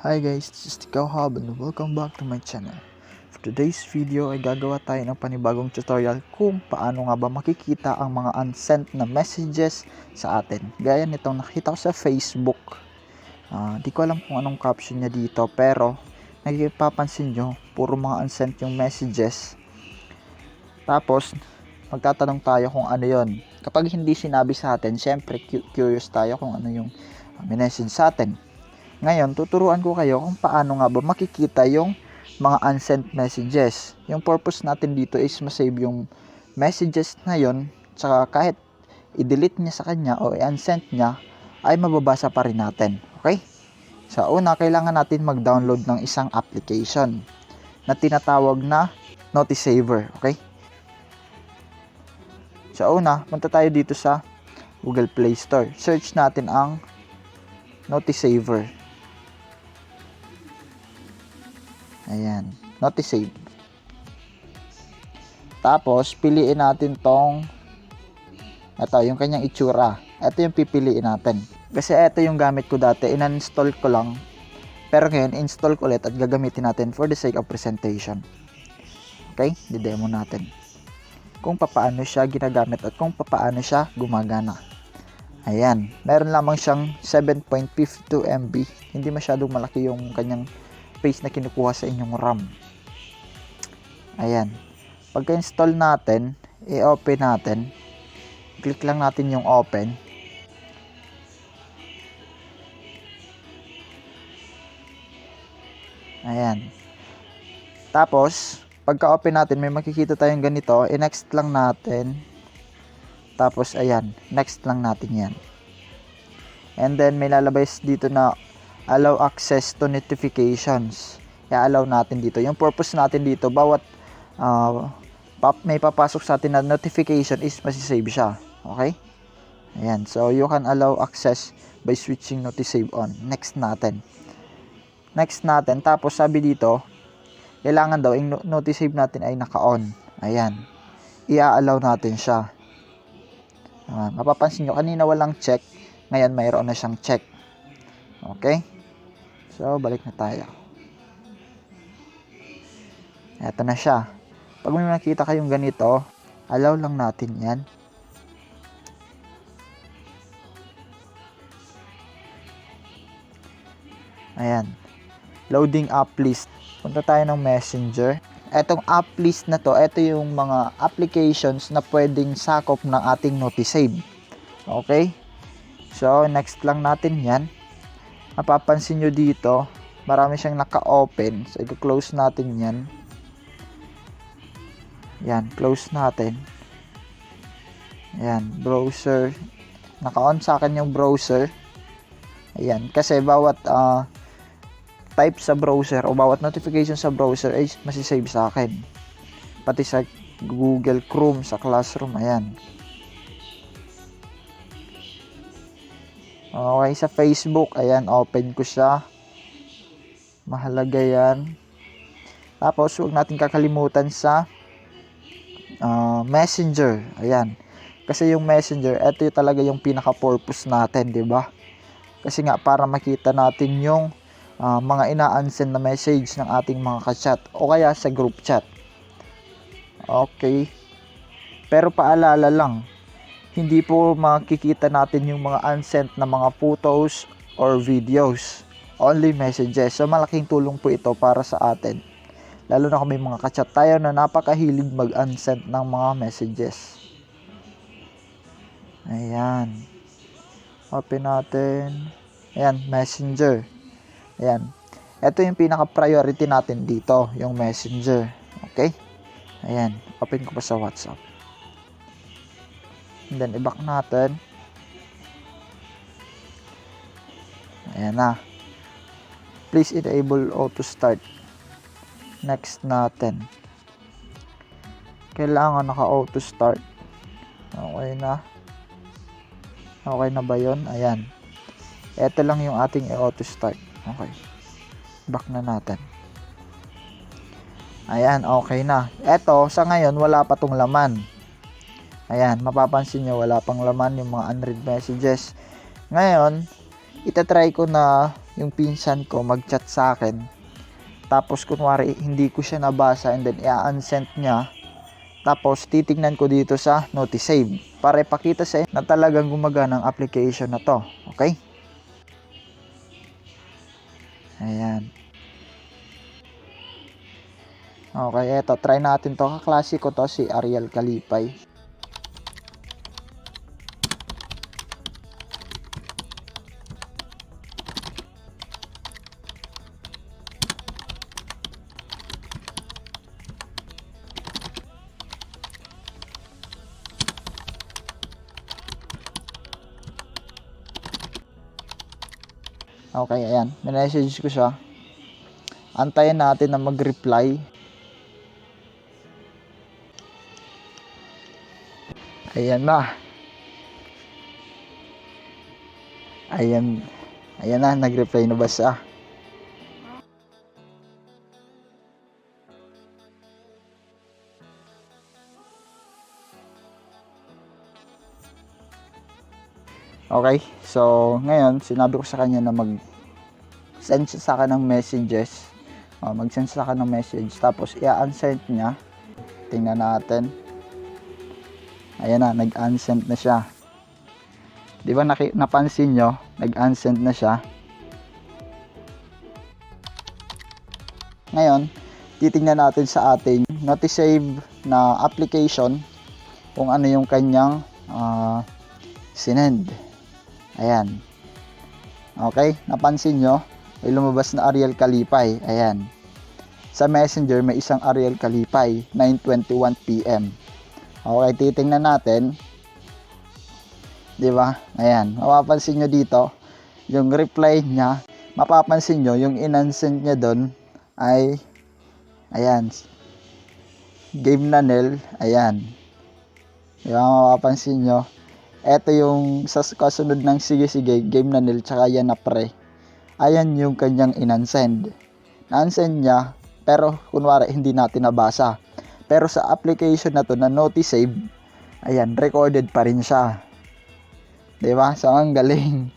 Hi guys, this is Tikaw Hub and welcome back to my channel. For today's video ay gagawa tayo ng panibagong tutorial kung paano nga ba makikita ang mga unsent na messages sa atin. Gaya nitong nakita ko sa Facebook. Di ko alam kung anong caption niya dito pero nagipapansin nyo, puro mga unsent yung messages. Tapos, magtatanong tayo kung ano yon. Kapag hindi sinabi sa atin, syempre curious tayo kung ano yung message sa atin. Ngayon, tuturuan ko kayo kung paano nga ba makikita yung mga unsent messages. Yung purpose natin dito is masave yung messages na yon, tsaka kahit i-delete niya sa kanya o i-unsent niya, ay mababasa pa rin natin. Okay? Sa una, kailangan natin mag-download ng isang application na tinatawag na Notisaver. Okay? Sa una, punta tayo dito sa Google Play Store. Search natin ang Notisaver. Ayan, Notisave. Tapos, piliin natin ito, yung kanyang itsura. Ito yung pipiliin natin. Kasi ito yung gamit ko dati, in-install ko lang. Pero ngayon, install ko ulit at gagamitin natin for the sake of presentation. Okay, di-demo natin kung paano siya ginagamit at kung paano siya gumagana. Ayan, meron lamang siyang 7.52 MB. Hindi masyadong malaki yung kanyang space na kinukuha sa inyong RAM. Ayan. Pagka-install natin, i-open natin. Click lang natin yung open. Ayan. Tapos, pagka-open natin, may makikita tayong ganito. I-next lang natin. Tapos, ayan. Next lang natin yan. And then, may lalabay dito na allow access to notifications. I-allow natin dito. Yung purpose natin dito, bawat may papasok sa atin na notification is masisave siya. Okay? Ayan. So, you can allow access by switching Notisave on. Next natin. Next natin. Tapos, sabi dito, kailangan daw, yung Notisave natin ay naka-on. Ayan. I-allow natin siya. Mapapansin nyo, kanina walang check. Ngayon, mayroon na siyang check. Okay? So, balik na tayo. Eto na siya. Pag may nakita kayong ganito, allow lang natin yan. Ayan. Loading app list. Punta tayo ng Messenger. Etong app list na to, ito yung mga applications na pwedeng sakop ng ating Notisave. Okay? So, next lang natin yan. Mapapansin nyo dito, marami siyang naka-open. So, i-close natin yan. Yan, close natin. Yan, browser. Naka-on sa akin yung browser. Ayan, kasi bawat type sa browser o bawat notification sa browser ay masisave sa akin. Pati sa Google Chrome, sa Classroom, ayan. Okay, sa Facebook, ayan, open ko siya. Mahalaga yan. Tapos, huwag natin kakalimutan sa Messenger. Ayan. Kasi yung Messenger, ito yung talaga yung pinaka-purpose natin, di ba? Kasi nga, para makita natin yung mga ina-unsend na message ng ating mga ka-chat o kaya sa group chat. Okay. Pero paalala lang, hindi po makikita natin yung mga unsent na mga photos or videos. Only messages. So, malaking tulong po ito para sa atin. Lalo na kung may mga ka-chat tayo na napakahilig mag-unsent ng mga messages. Ayan. Open natin. Ayan, Messenger. Ayan. Ito yung pinaka-priority natin dito, yung Messenger. Okay? Ayan. Open ko pa sa WhatsApp. And then, i-back natin. Ayan na. Please enable auto start. Next natin. Kailangan naka-auto start. Okay na. Okay na ba yun? Ayan. Ito lang yung ating auto start. Okay. Back na natin. Ayan, okay na. Ito, sa ngayon, wala pa tong laman. Ayan, mapapansin nyo, wala pang laman yung mga unread messages. Ngayon, itatry ko na yung pinsan ko mag-chat sa akin. Tapos kunwari hindi ko siya nabasa and then i-unsend niya. Tapos titignan ko dito sa notice save para ipakita sa inyo na talagang gumagana ang application na to. Okay? Ayan. Okay, eto. Try natin to. Kaklase ko to, si Ariel Kalipay. Okay, ayan. Minessage ko siya. Antayin natin na mag-reply. Ayan na. Ayan na, nag-reply na ba siya? Okay, so ngayon sinabi ko sa kanya na mag-send siya sa akin ng messages. Mag-send sa akin ng message, tapos i-unsend niya. Tingnan natin. Ayan na, nag-unsend na siya. Di ba napansin nyo? Nag-unsend na siya. Ngayon, titingnan natin sa ating notice save na application kung ano yung kanyang sinend. Ayan. Okay, napansin nyo? May lumabas na Ariel Kalipay. Ayan. Sa Messenger, may isang Ariel Kalipay, 9:21 PM. Okay, titingnan natin. Di ba? Ayan. Mapapansin nyo dito, yung reply niya, mapapansin nyo, yung in-unsend niya doon ay, ayan, Game na Nel. Ayan. Di ba? Mapapansin nyo. Ito yung sa kasunod ng sige, Game na Nil, tsaka yan na pre. Ayan yung kanyang in-unsend. Na-unsend niya, pero kunwari hindi natin nabasa. Pero sa application na to na notice save, ayan, recorded pa rin siya. Diba? So, ang galing.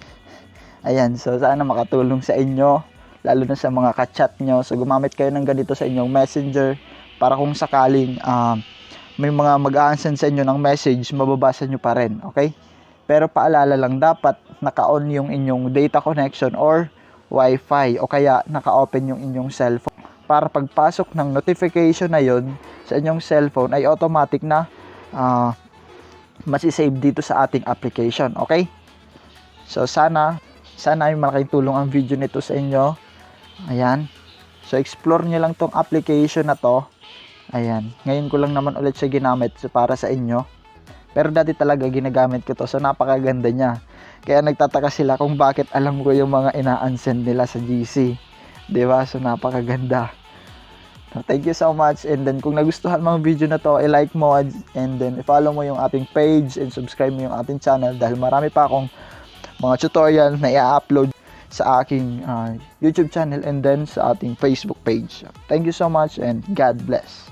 Ayan, so sana makatulong sa inyo, lalo na sa mga ka-chat nyo. So, gumamit kayo ng ganito sa inyong messenger para kung sakaling may mga mag-a-send sa inyo ng message, mababasa nyo pa rin, okay? Pero paalala lang, dapat naka-on yung inyong data connection or Wi-Fi, o kaya naka-open yung inyong cellphone para pagpasok ng notification na yon sa inyong cellphone ay automatic na masisave dito sa ating application, okay? So sana ay malaking tulong ang video nito sa inyo. Ayan. So explore nyo lang tong application na to. Ayan. Ngayon ko lang naman ulit siya ginamit para sa inyo. Pero dati talaga ginagamit ko to. So napakaganda niya. Kaya nagtataka sila kung bakit alam ko yung mga ina-unsend nila sa GC. Diba? So napakaganda. So, thank you so much. And then kung nagustuhan mo ang video na to, i-like mo and then i-follow mo yung ating page and subscribe mo yung ating channel dahil marami pa akong mga tutorial na i-upload sa aking YouTube channel and then sa ating Facebook page. Thank you so much and God bless.